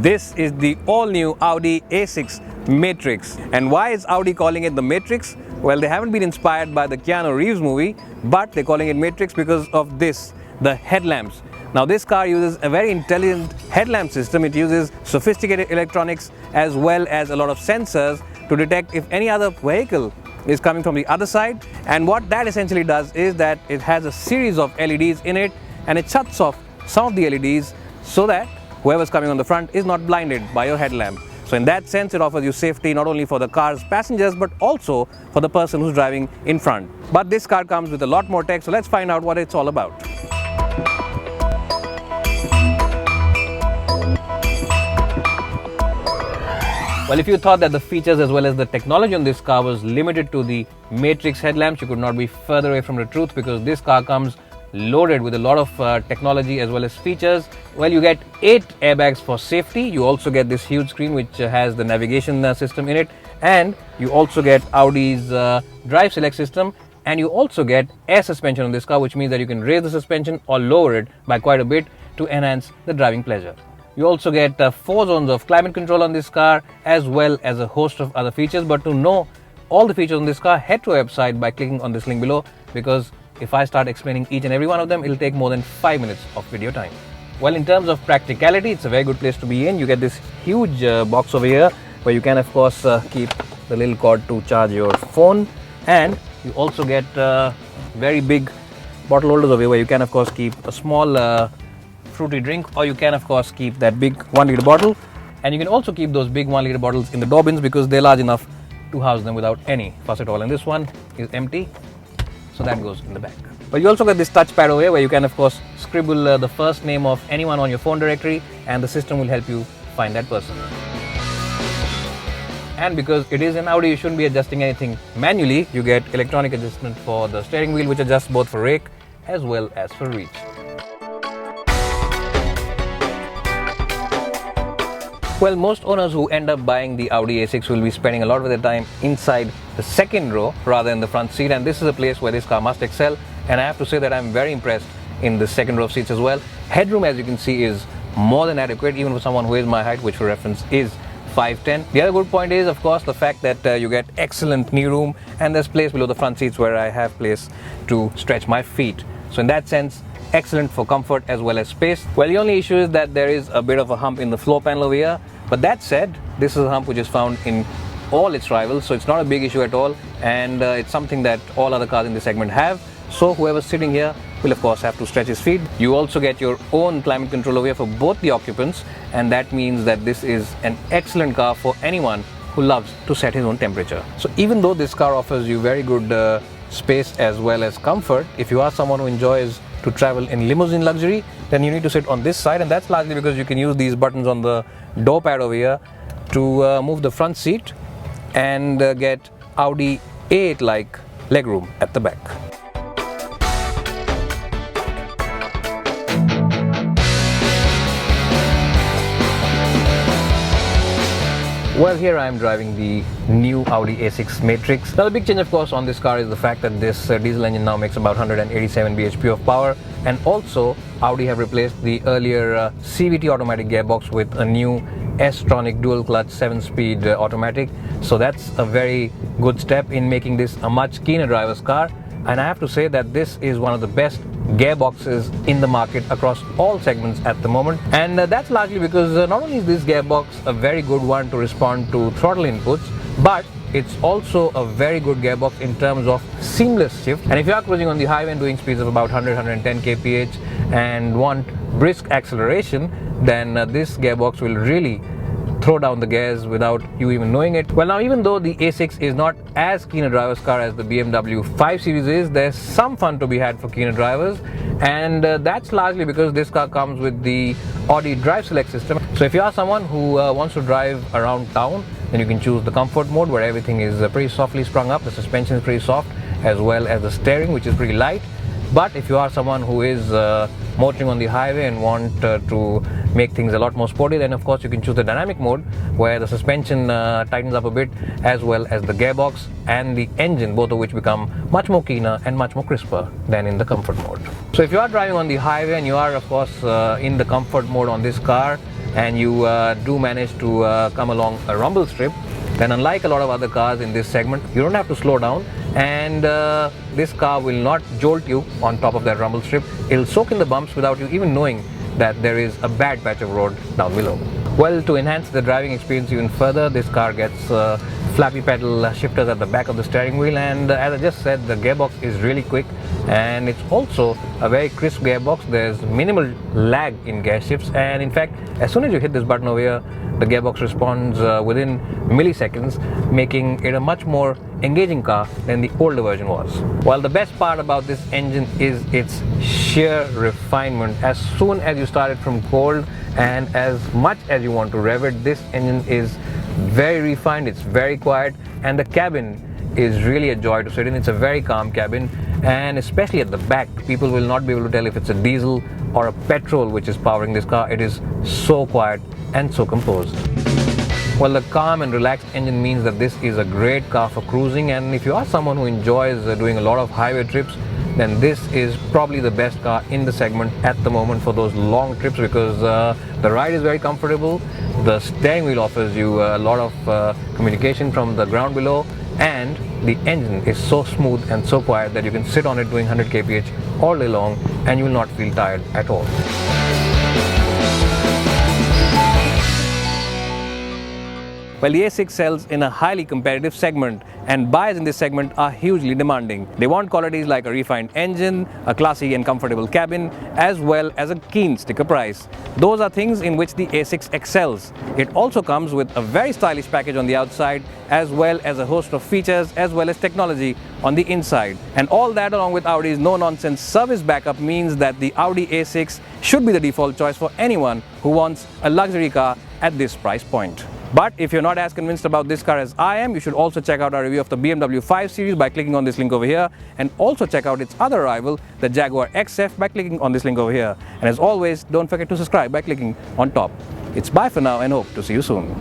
This is the all-new Audi A6 Matrix. And why is Audi calling it the Matrix? Well, they haven't been inspired by the Keanu Reeves movie, but they're calling it Matrix because of this, the headlamps. Now, this car uses a very intelligent headlamp system. It uses sophisticated electronics as well as a lot of sensors to detect if any other vehicle is coming from the other side. And what that essentially does is that it has a series of LEDs in it, and it shuts off some of the LEDs so that whoever's coming on the front is not blinded by your headlamp. So in that sense, it offers you safety not only for the car's passengers but also for the person who's driving in front. But this car comes with a lot more tech, so let's find out what it's all about. Well, if you thought that the features as well as the technology on this car was limited to the Matrix headlamps, you could not be further away from the truth, because this car comes loaded with a lot of technology as well as features. Well, you get 8 airbags for safety. You also get this huge screen which has the navigation system in it, and you also get Audi's drive select system, and you also get air suspension on this car, which means that you can raise the suspension or lower it by quite a bit to enhance the driving pleasure. You also get 4 zones of climate control on this car, as well as a host of other features. But to know all the features on this car, head to our website by clicking on this link below, because if I start explaining each and every one of them, it'll take more than 5 minutes of video time. Well, in terms of practicality, it's a very good place to be in. You get this huge box over here where you can of course keep the little cord to charge your phone, and you also get very big bottle holders over here where you can of course keep a small fruity drink, or you can of course keep that big 1 liter bottle, and you can also keep those big 1 liter bottles in the door bins because they're large enough to house them without any fuss at all. And this one is empty, so that goes in the back. But you also get this touchpad over here where you can of course scribble the first name of anyone on your phone directory, and the system will help you find that person. And because it is an Audi, you shouldn't be adjusting anything manually. You get electronic adjustment for the steering wheel, which adjusts both for rake as well as for reach. Well, most owners who end up buying the Audi A6 will be spending a lot of their time inside the second row rather than the front seat, and this is a place where this car must excel. And I have to say that I'm very impressed in the second row of seats as well. Headroom, as you can see, is more than adequate, even for someone who is my height, which for reference is 5'10". The other good point is, of course, the fact that you get excellent knee room, and there's place below the front seats where I have place to stretch my feet. So in that sense, excellent for comfort as well as space. Well, the only issue is that there is a bit of a hump in the floor panel over here. But that said, this is a hump which is found in all its rivals, so it's not a big issue at all, and it's something that all other cars in this segment have. So whoever's sitting here will of course have to stretch his feet. You also get your own climate control over here for both the occupants, and that means that this is an excellent car for anyone who loves to set his own temperature. So even though this car offers you very good space as well as comfort, if you are someone who enjoys to travel in limousine luxury, then you need to sit on this side, and that's largely because you can use these buttons on the door pad over here to move the front seat and get Audi A8 like legroom at the back. Well, here I am driving the new Audi A6 Matrix. Now, the big change of course on this car is the fact that this diesel engine now makes about 187 bhp of power, and also Audi have replaced the earlier CVT automatic gearbox with a new S-Tronic dual clutch 7-speed automatic. So that's a very good step in making this a much keener driver's car, and I have to say that this is one of the best gearboxes in the market across all segments at the moment. And that's largely because not only is this gearbox a very good one to respond to throttle inputs, but it's also a very good gearbox in terms of seamless shift. And if you are cruising on the highway and doing speeds of about 100-110 kph and want brisk acceleration, then this gearbox will really throw down the gears without you even knowing it. Well, now, even though the A6 is not as keen a driver's car as the BMW 5 Series is, there's some fun to be had for keener drivers, and that's largely because this car comes with the Audi drive select system. So if you are someone who wants to drive around town, then you can choose the comfort mode, where everything is pretty softly sprung up. The suspension is pretty soft, as well as the steering, which is pretty light. But if you are someone who is motoring on the highway and want to make things a lot more sporty, then of course you can choose the dynamic mode, where the suspension tightens up a bit, as well as the gearbox and the engine, both of which become much more keener and much more crisper than in the comfort mode. So if you are driving on the highway and you are of course in the comfort mode on this car, and you do manage to come along a rumble strip, then unlike a lot of other cars in this segment, you don't have to slow down, and this car will not jolt you on top of that rumble strip. It'll soak in the bumps without you even knowing that there is a bad patch of road down below. Well, to enhance the driving experience even further, this car gets flappy pedal shifters at the back of the steering wheel, and as I just said, the gearbox is really quick, and it's also a very crisp gearbox. There's minimal lag in gear shifts, and in fact, as soon as you hit this button over here, the gearbox responds within milliseconds, making it a much more engaging car than the older version was. While the best part about this engine is its sheer refinement. As soon as you start it from cold, and as much as you want to rev it, this engine is very refined, it's very quiet, and the cabin is really a joy to sit in. It's a very calm cabin, and especially at the back, people will not be able to tell if it's a diesel or a petrol which is powering this car. It is so quiet and so composed. Well, the calm and relaxed engine means that this is a great car for cruising, and if you are someone who enjoys doing a lot of highway trips, then this is probably the best car in the segment at the moment for those long trips, because the ride is very comfortable, the steering wheel offers you a lot of communication from the ground below, and the engine is so smooth and so quiet that you can sit on it doing 100 kph all day long and you will not feel tired at all. Well, the A6 sells in a highly competitive segment, and buyers in this segment are hugely demanding. They want qualities like a refined engine, a classy and comfortable cabin, as well as a keen sticker price. Those are things in which the A6 excels. It also comes with a very stylish package on the outside, as well as a host of features, as well as technology on the inside. And all that, along with Audi's no-nonsense service backup, means that the Audi A6 should be the default choice for anyone who wants a luxury car at this price point. But if you're not as convinced about this car as I am, you should also check out our review of the BMW 5 Series by clicking on this link over here, and also check out its other rival, the Jaguar XF, by clicking on this link over here. And as always, don't forget to subscribe by clicking on top. It's bye for now, and hope to see you soon.